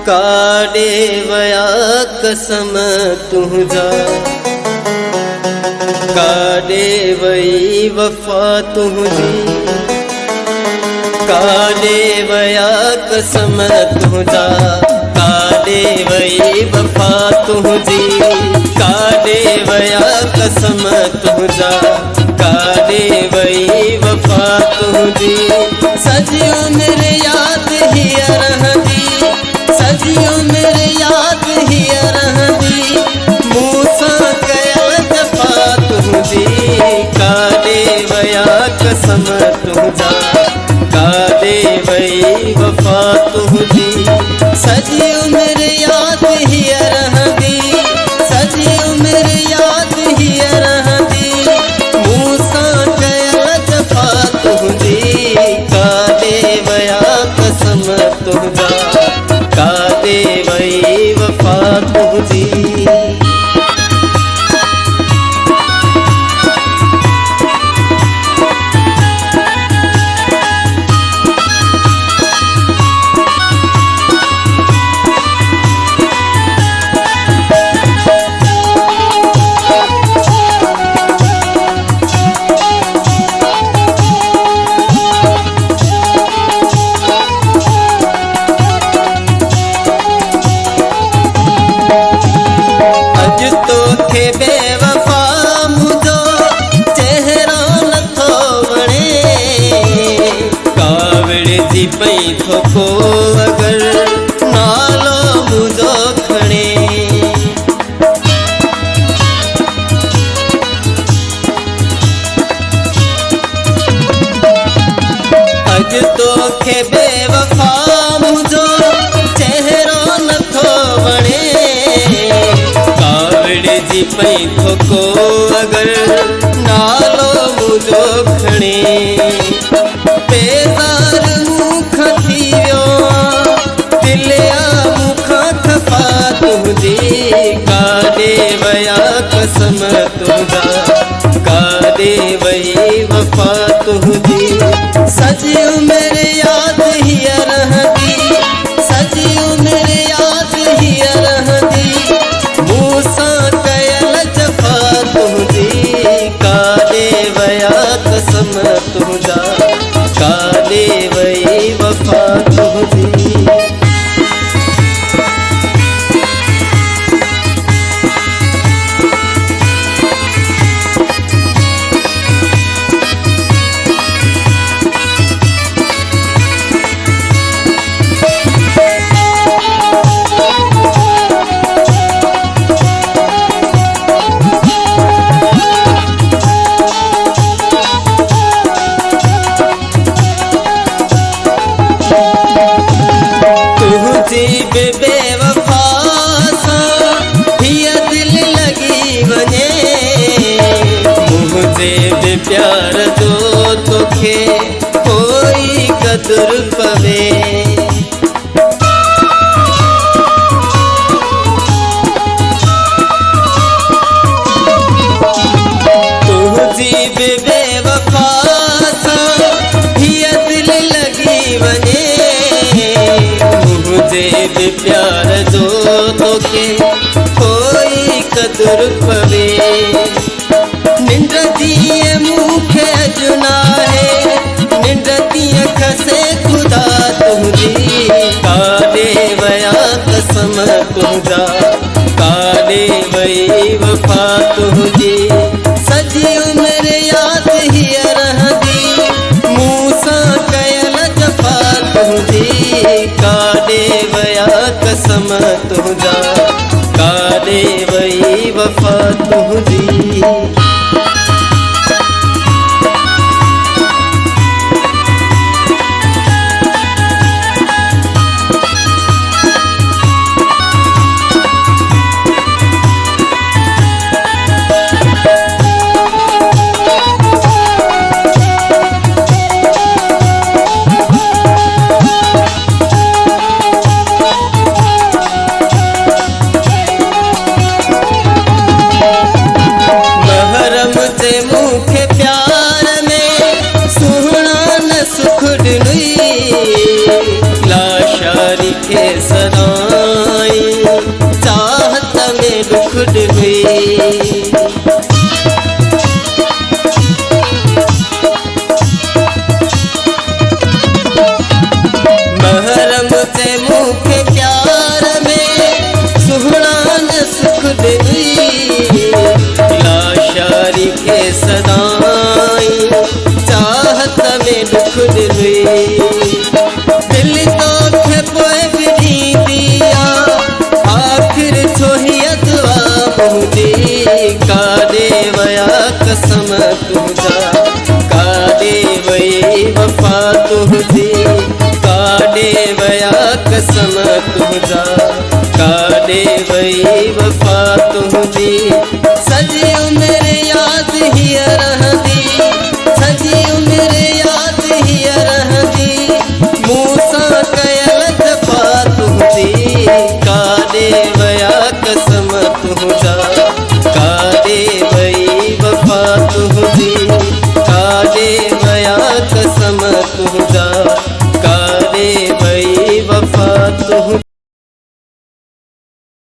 काॾे वया कसम तुंहिंजा, काॾे वई वफ़ा तुंहिंजी, काॾे वया कसम तुंहिंजा, काॾे वई वफ़ा तुंहिंजी, काॾे वया कसम तुंहिंजा, काॾे वई वफ़ा तुंहिंजी। सॼी उमिरि यादि हीअ रहंदी, सॼी उमिरि यादि हीअ रहंदी, मूं सां कयल जफ़ा तुंहिंजी, काॾे वया कसम तुंहिंजा, काॾे वई वफ़ा तुंहिंजी। सॼी उमिरि यादि हीअ रहंदी, सॼी उमिरि यादि हीअ रहंदी, मूं सां कयल जफ़ा तुंहिंजी, काॾे वया कसम तुंहिंजा, काॾे वई वफ़ा तुंहिंजी। तोखे बेवफ़ा मुंहिंजो चहिरो नथो वणे, कावड़ जी पई थोको अगरि नालो मुंहिंजो खणे। अॼु तोखे बेवफ़ा मुंहिंजो चहिरो नथो वणे, जी पई थोको अगरि नालो मुंहिंजो खणे। बेज़ार मूंखां थी वियो दिलिया मूंखां खफ़ा तुंहिंजी, काॾे वया कसम तुंहिंजा, काॾे वई वफ़ा तुंहिंजी। सॼी उमिरि यादि हीअ रहंदी, सॼी उमिरि यादि हीअ रहंदी, मूं सां काॾे वया कसम तुंहिंजा, काॾे वई वफ़ा तुंहिंजी। बेवफ़ा सां हीअ दिल लॻी वञे, मुंहिंजे बि प्यार जो तोखे कोई क़दुरु पवे। तुंहिंजी बि बेवफ़ा सां हीअ दिल लॻी वञे, मुंहिंजे बि प्यार जो तोखे कोई क़दुरु पवे। निंड जीअं मूंखे अॼु नाहे, निंड तीअं खसे ख़ुदा तुंहिंजी, काॾे वया कसम तुंहिंजा, काॾे वई वफ़ा तुंहिंजी। सॼी उमिरि यादि हीअ रहंदी, मूं सां कयल जफ़ा तुंहिंजी, काॾे वया कसम तुंहिंजा, काॾे वई वफ़ा तुंहिंजी। सदा तुझी काडे वया कसम तुझा काडे वही वफा तुझी काडे वया कसम तुझा काडे वही वफा तुझी सजी उम्र याद ही रहंदी सजी उम्र याद ही रहंदी मूसा कयल दफा तुझी काडे वया कसम तुझा काडे वही वफा तुझी काडे वया कसम तुझा